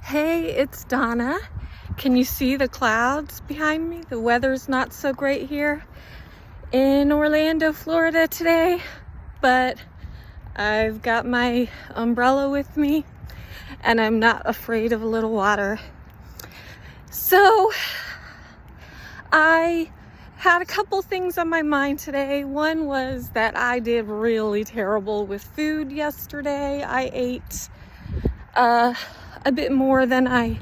Hey, it's Donna. Can you see the clouds behind me? The weather's not so great here in Orlando, Florida today, but I've got my umbrella with me and I'm not afraid of a little water. So I had a couple things on my mind today. One was that I did really terrible with food yesterday. I ate a bit more than I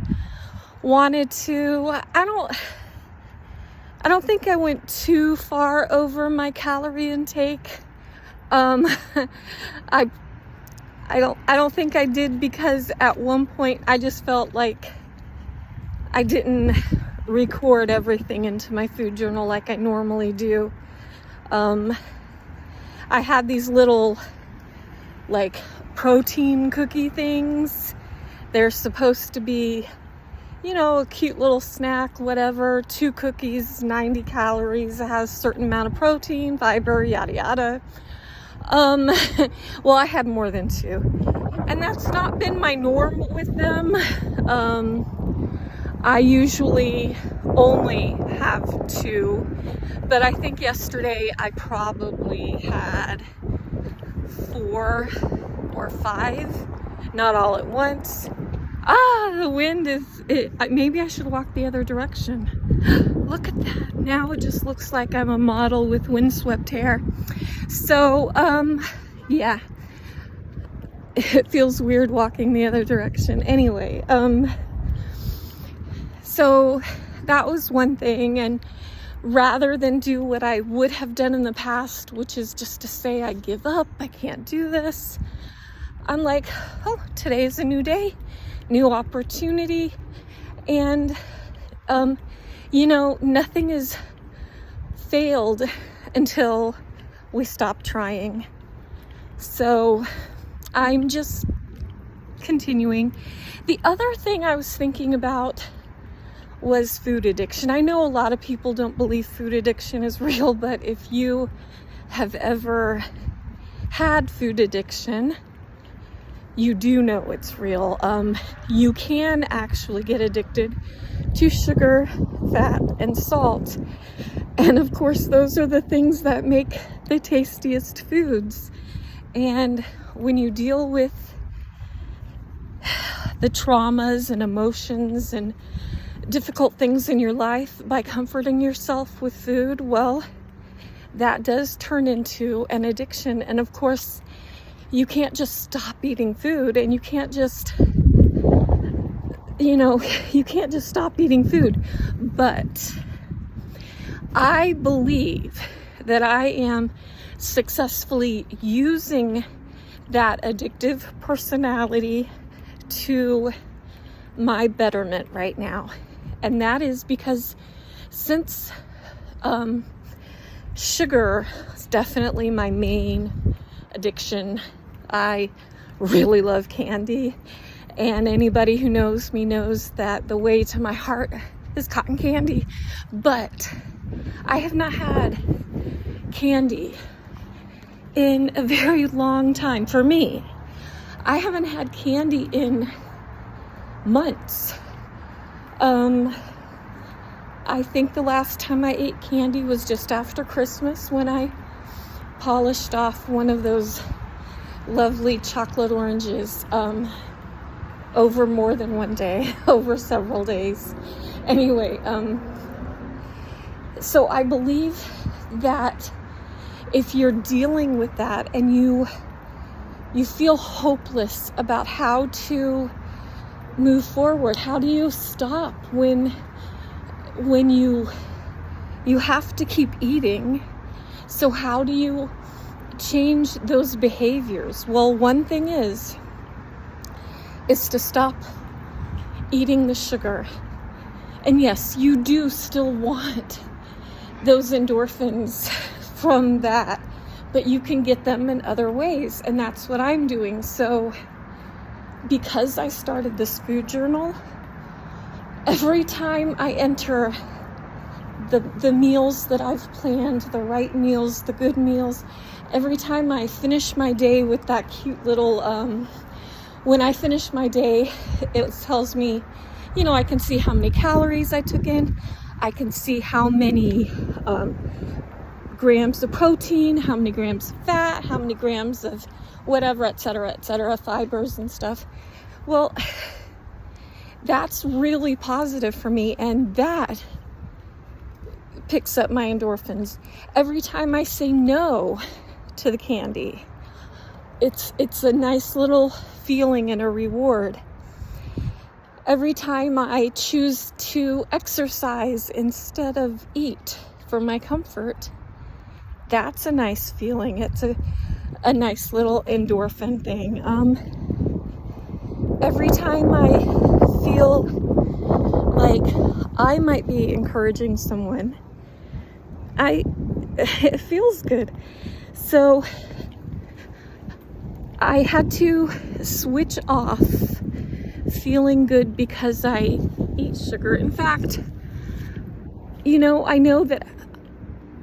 wanted to. I don't think I went too far over my calorie intake. I don't think I did, because at one point I just felt like I didn't record everything into my food journal like I normally do. I had these little like protein cookie things. They're supposed to be, a cute little snack, whatever. 2 cookies, 90 calories. It has a certain amount of protein, fiber, yada yada. Well, I had more than 2. And that's not been my norm with them. I usually only have 2. But I think yesterday I probably had 4 or 5. Not all at once. The wind is, maybe I should walk the other direction. Look at that. Now it just looks like I'm a model with windswept hair. So, yeah. It feels weird walking the other direction. Anyway, so that was one thing. And rather than do what I would have done in the past, which is just to say I give up, I can't do this, I'm like, oh, today is a new day, new opportunity. And, nothing is failed until we stop trying. So I'm just continuing. The other thing I was thinking about was food addiction. I know a lot of people don't believe food addiction is real, but if you have ever had food addiction, you do know it's real. You can actually get addicted to sugar, fat, and salt. And of course, those are the things that make the tastiest foods. And when you deal with the traumas and emotions and difficult things in your life by comforting yourself with food, well, that does turn into an addiction. And of course, you can't just stop eating food, and you can't just stop eating food. But I believe that I am successfully using that addictive personality to my betterment right now. And that is because since sugar is definitely my main addiction, I really love candy. And anybody who knows me knows that the way to my heart is cotton candy. But I have not had candy in a very long time. For me, I haven't had candy in months. I think the last time I ate candy was just after Christmas, when I polished off one of those lovely chocolate oranges over more than one day, over several days. Anyway, so I believe that if you're dealing with that and you feel hopeless about how to move forward, how do you stop when you have to keep eating? So how do you change those behaviors? Well, one thing is to stop eating the sugar. And yes, you do still want those endorphins from that, but you can get them in other ways, and that's what I'm doing. So because I started this food journal, every time I enter the meals that I've planned, the right meals, the good meals, every time I finish my day with that cute little when I finish my day, it tells me, I can see how many calories I took in. I can see how many grams of protein, how many grams of fat, how many grams of whatever, et cetera, fibers and stuff. Well, that's really positive for me, and that picks up my endorphins. Every time I say no to the candy, it's a nice little feeling and a reward. Every time I choose to exercise instead of eat for my comfort, that's a nice feeling. It's a nice little endorphin thing. Every time I feel like I might be encouraging someone, it feels good. So I had to switch off feeling good because I eat sugar. In fact, I know that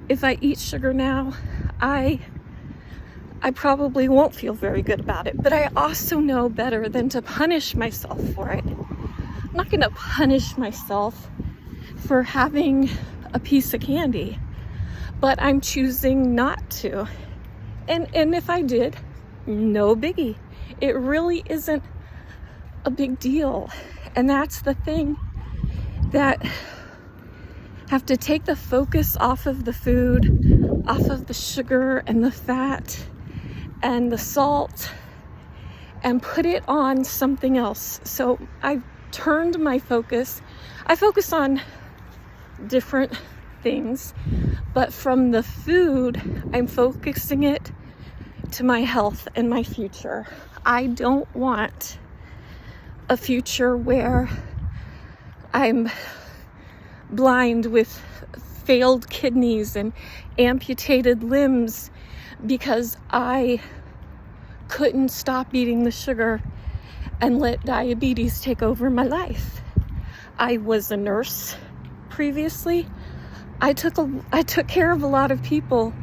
if I eat sugar now, I probably won't feel very good about it. But I also know better than to punish myself for it. I'm not going to punish myself for having a piece of candy, but I'm choosing not to. And if I did, no biggie. It really isn't a big deal. And that's the thing, that have to take the focus off of the food, off of the sugar and the fat and the salt, and put it on something else. So I've turned my focus. I focus on different things, but from the food, I'm focusing it to my health and my future. I don't want a future where I'm blind with failed kidneys and amputated limbs because I couldn't stop eating the sugar and let diabetes take over my life. I was a nurse previously. I took care of a lot of people,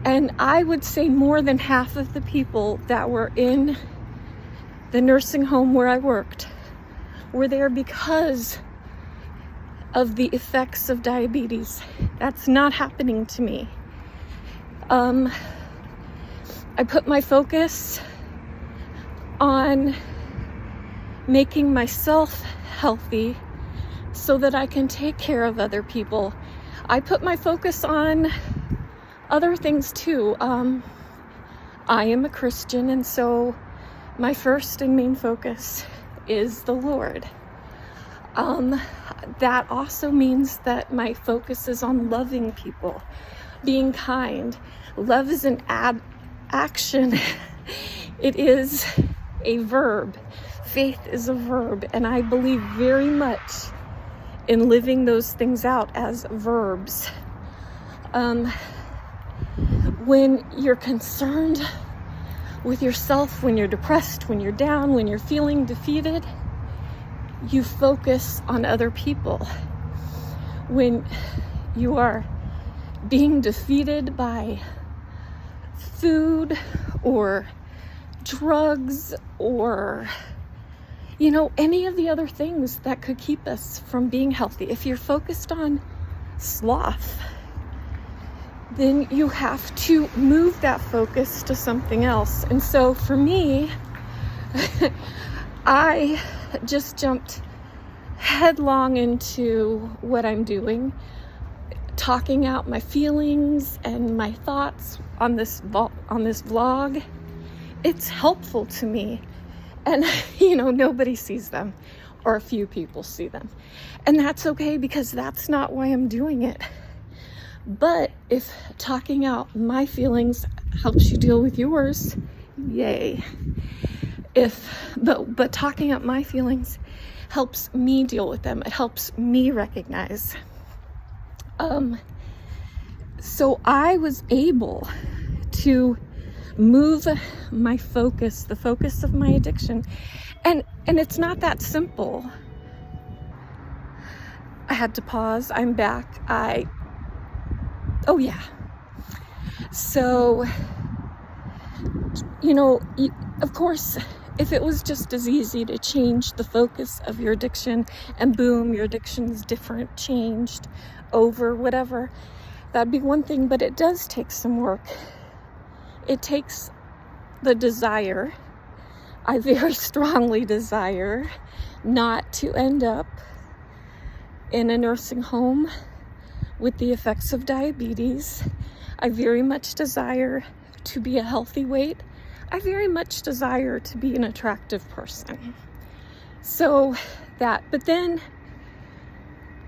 and I would say more than half of the people that were in the nursing home where I worked were there because of the effects of diabetes. That's not happening to me. I put my focus on making myself healthy so that I can take care of other people. I put my focus on other things too. I am a Christian, and so my first and main focus is the Lord. That also means that my focus is on loving people, being kind. Love is an action. It is a verb. Faith is a verb, and I believe very much in living those things out as verbs. When you're concerned with yourself, when you're depressed, when you're down, when you're feeling defeated, you focus on other people. When you are being defeated by food or drugs or any of the other things that could keep us from being healthy, if you're focused on sloth, then you have to move that focus to something else. And so for me, I just jumped headlong into what I'm doing, talking out my feelings and my thoughts on this vlog. It's helpful to me. And, nobody sees them, or a few people see them. And that's okay, because that's not why I'm doing it. But if talking out my feelings helps you deal with yours, yay. But talking out my feelings helps me deal with them. It helps me recognize. So I was able to move my focus, the focus of my addiction. And it's not that simple. I had to pause. I'm back. Oh yeah. So, of course, if it was just as easy to change the focus of your addiction and boom, your addiction's different, changed, over, whatever, that'd be one thing. But it does take some work. It takes the desire. I very strongly desire not to end up in a nursing home with the effects of diabetes. I very much desire to be a healthy weight. I very much desire to be an attractive person. So that, but then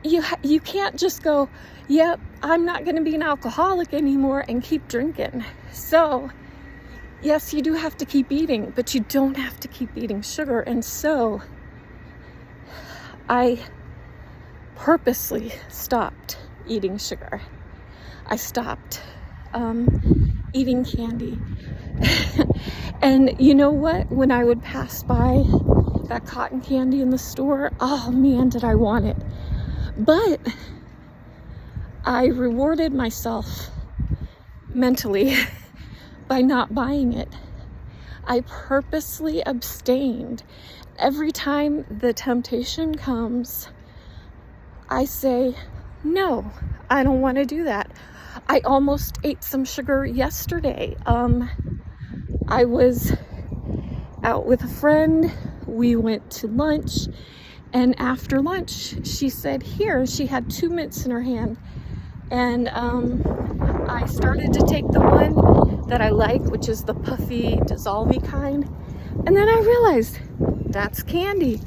you can't just go, yep, I'm not going to be an alcoholic anymore and keep drinking. So yes, you do have to keep eating, but you don't have to keep eating sugar. And so I purposely stopped eating sugar. I stopped eating candy. And you know what? When I would pass by that cotton candy in the store, oh man, did I want it. But I rewarded myself mentally by not buying it. I purposely abstained. Every time the temptation comes, I say, no, I don't want to do that. I almost ate some sugar yesterday. I was out with a friend. We went to lunch. And after lunch, she said, here, she had 2 mints in her hand. And I started to take the one that I like, which is the puffy, dissolvey kind. And then I realized that's candy.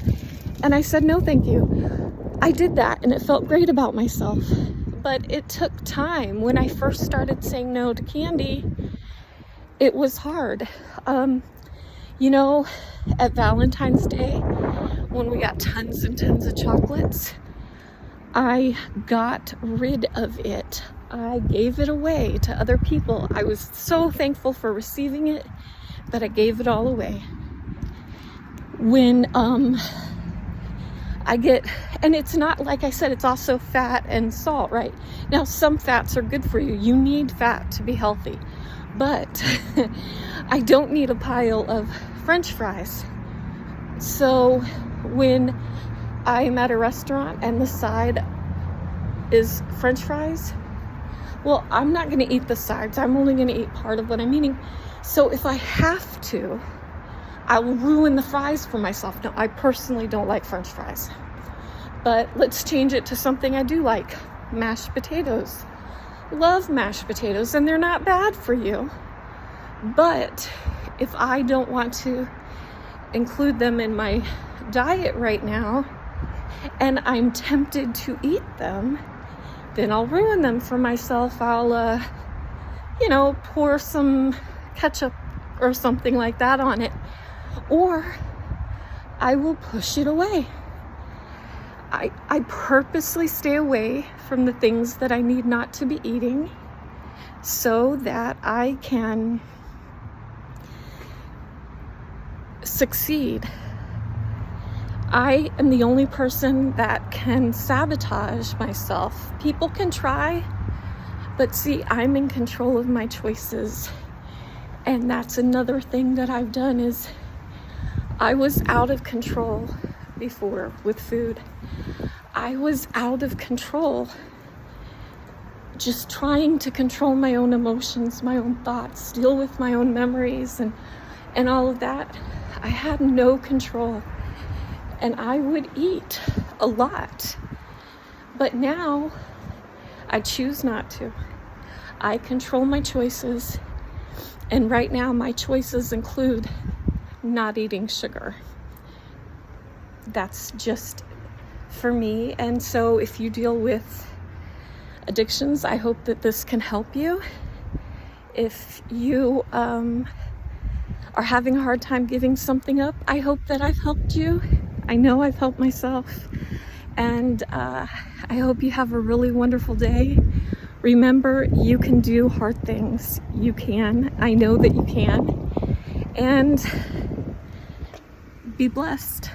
And I said, no, thank you. I did that and it felt great about myself. But it took time. When I first started saying no to candy, it was hard. You know, at Valentine's Day, when we got tons and tons of chocolates, I got rid of it. I gave it away to other people. I was so thankful for receiving it, but I gave it all away. When I get, and it's not, like I said, it's also fat and salt, right? Now, some fats are good for you. You need fat to be healthy. But I don't need a pile of French fries. So when I'm at a restaurant and the side is French fries, well, I'm not going to eat the sides. I'm only going to eat part of what I'm eating. So if I have to, I will ruin the fries for myself. No, I personally don't like French fries. But let's change it to something I do like. Mashed potatoes. Love mashed potatoes, and they're not bad for you. But if I don't want to include them in my diet right now, and I'm tempted to eat them, then I'll ruin them for myself. I'll, pour some ketchup or something like that on it. Or I will push it away. I purposely stay away from the things that I need not to be eating so that I can succeed. I am the only person that can sabotage myself. People can try, but see, I'm in control of my choices. And that's another thing that I've done is I was out of control before with food. I was out of control just trying to control my own emotions, my own thoughts, deal with my own memories and all of that. I had no control. And I would eat a lot. But now I choose not to. I control my choices. And right now my choices include not eating sugar. That's just for me. And so if you deal with addictions, I hope that this can help you. If you are having a hard time giving something up, I hope that I've helped you. I know I've helped myself. And I hope you have a really wonderful day. Remember, you can do hard things. You can. I know that you can. And be blessed.